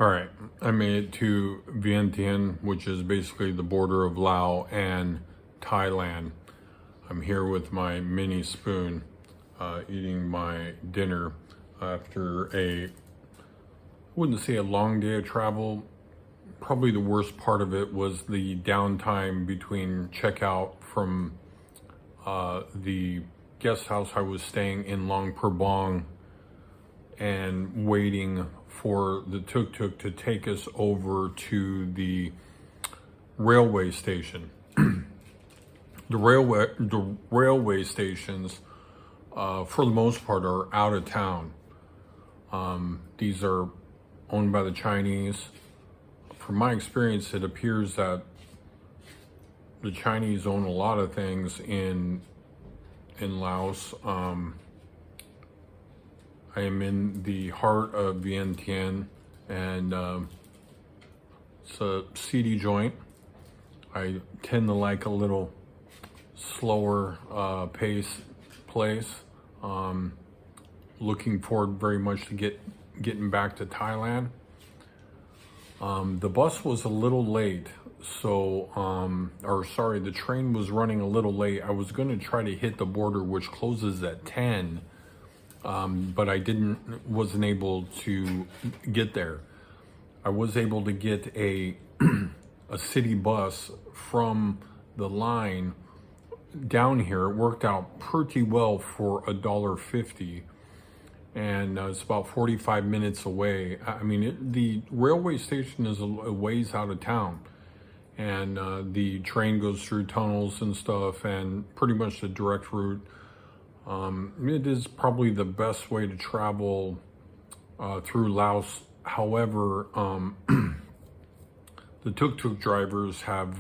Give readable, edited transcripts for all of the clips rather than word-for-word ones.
All right, I made it to Vientiane, which is basically the border of Laos and Thailand. I'm here with my mini spoon, eating my dinner after I wouldn't say a long day of travel. Probably the worst part of it was the downtime between checkout from the guest house I was staying in Luang Prabang and waiting for the tuk-tuk to take us over to the railway station. The railway stations, for the most part, are out of town. These are owned by the Chinese. From my experience, it appears that the Chinese own a lot of things in Laos. I am in the heart of Vientiane, and it's a seedy joint. I tend to like a little slower pace place. Looking forward very much to getting back to Thailand. The bus was a little late, so the train was running a little late. I was going to try to hit the border, which closes at 10. But I wasn't able to get there. I was able to get a city bus from the line down here. It worked out pretty well for $1.50, and it's about 45 minutes away. I mean, the railway station is a ways out of town, and the train goes through tunnels and stuff, and pretty much the direct route. It is probably the best way to travel through Laos. However, the tuk-tuk drivers have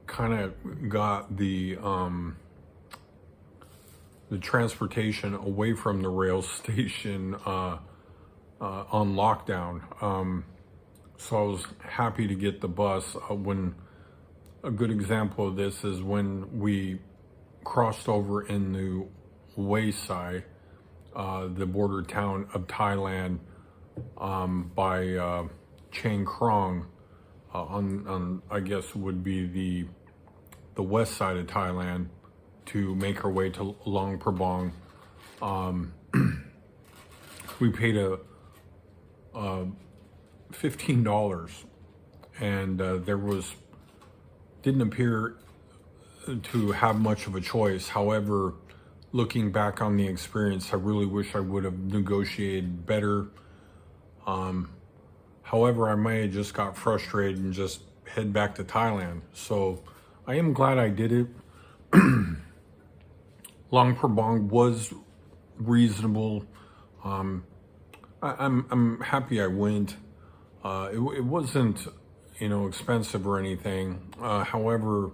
kind of got the transportation away from the rail station on lockdown. So I was happy to get the bus. When a good example of this is when we crossed over in the Wayside, the border town of Thailand, by Chiang Krong, on I guess would be the west side of Thailand, to make our way to Luang Prabang. We paid $15, and didn't appear to have much of a choice. However, looking back on the experience, I really wish I would have negotiated better. However, I may have just got frustrated and just head back to Thailand. So I am glad I did it. Luang Prabang was reasonable. I'm happy I went. It wasn't, expensive or anything. However,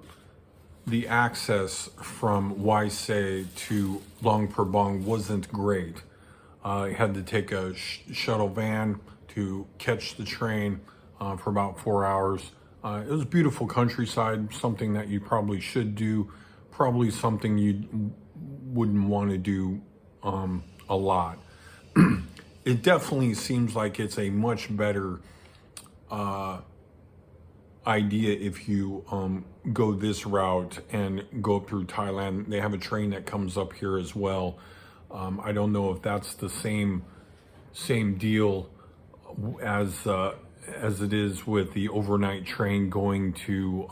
the access from Waisei to Luang Prabang wasn't great. I had to take a shuttle van to catch the train for about 4 hours. It was beautiful countryside, something that you probably should do, probably something you wouldn't want to do a lot. It definitely seems like it's a much better idea if you go this route and go up through Thailand. They have a train that comes up here as well. I don't know if that's the same deal as it is with the overnight train going to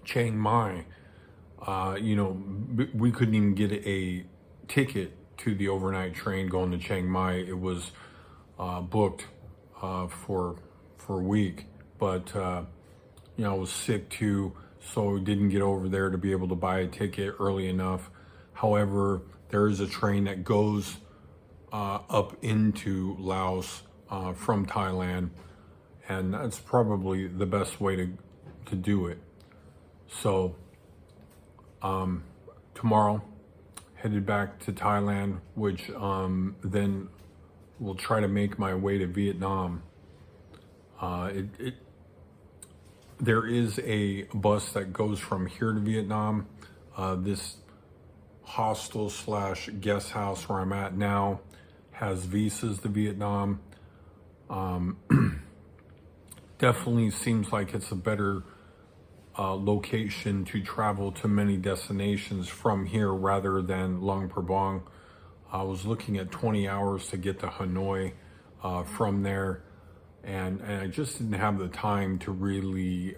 Chiang Mai. We couldn't even get a ticket to the overnight train going to Chiang Mai. It was booked for a week. But, I was sick too, so didn't get over there to be able to buy a ticket early enough. However, there is a train that goes up into Laos from Thailand, and that's probably the best way to do it. So, tomorrow, headed back to Thailand, which then will try to make my way to Vietnam. There is a bus that goes from here to Vietnam. This hostel / guest house where I'm at now has visas to Vietnam. Definitely seems like it's a better location to travel to many destinations from here rather than Luang Prabang. I was looking at 20 hours to get to Hanoi from there, and I just didn't have the time to really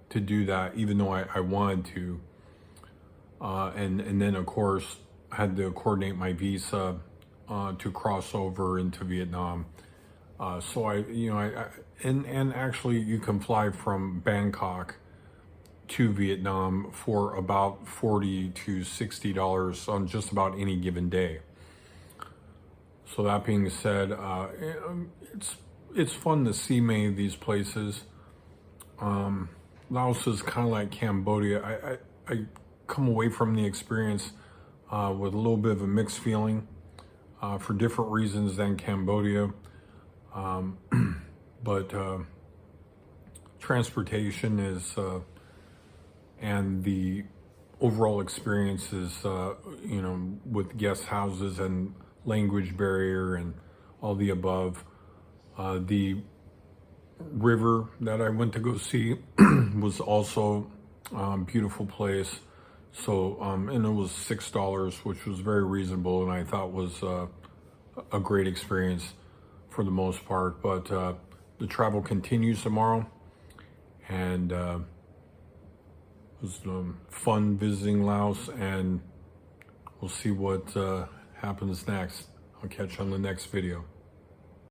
to do that, even though I wanted to. And then of course I had to coordinate my visa to cross over into Vietnam. So and actually you can fly from Bangkok to Vietnam for about $40 to $60 on just about any given day. So that being said, it's fun to see many of these places. Laos is kind of like Cambodia. I come away from the experience with a little bit of a mixed feeling for different reasons than Cambodia. But transportation is, and the overall experience is, with guest houses and language barrier and all the above. The river that I went to go see was also a beautiful place. So, and it was $6, which was very reasonable, and I thought was a great experience for the most part. But the travel continues tomorrow, and it was fun visiting Laos, and we'll see what happens next. I'll catch you on the next video.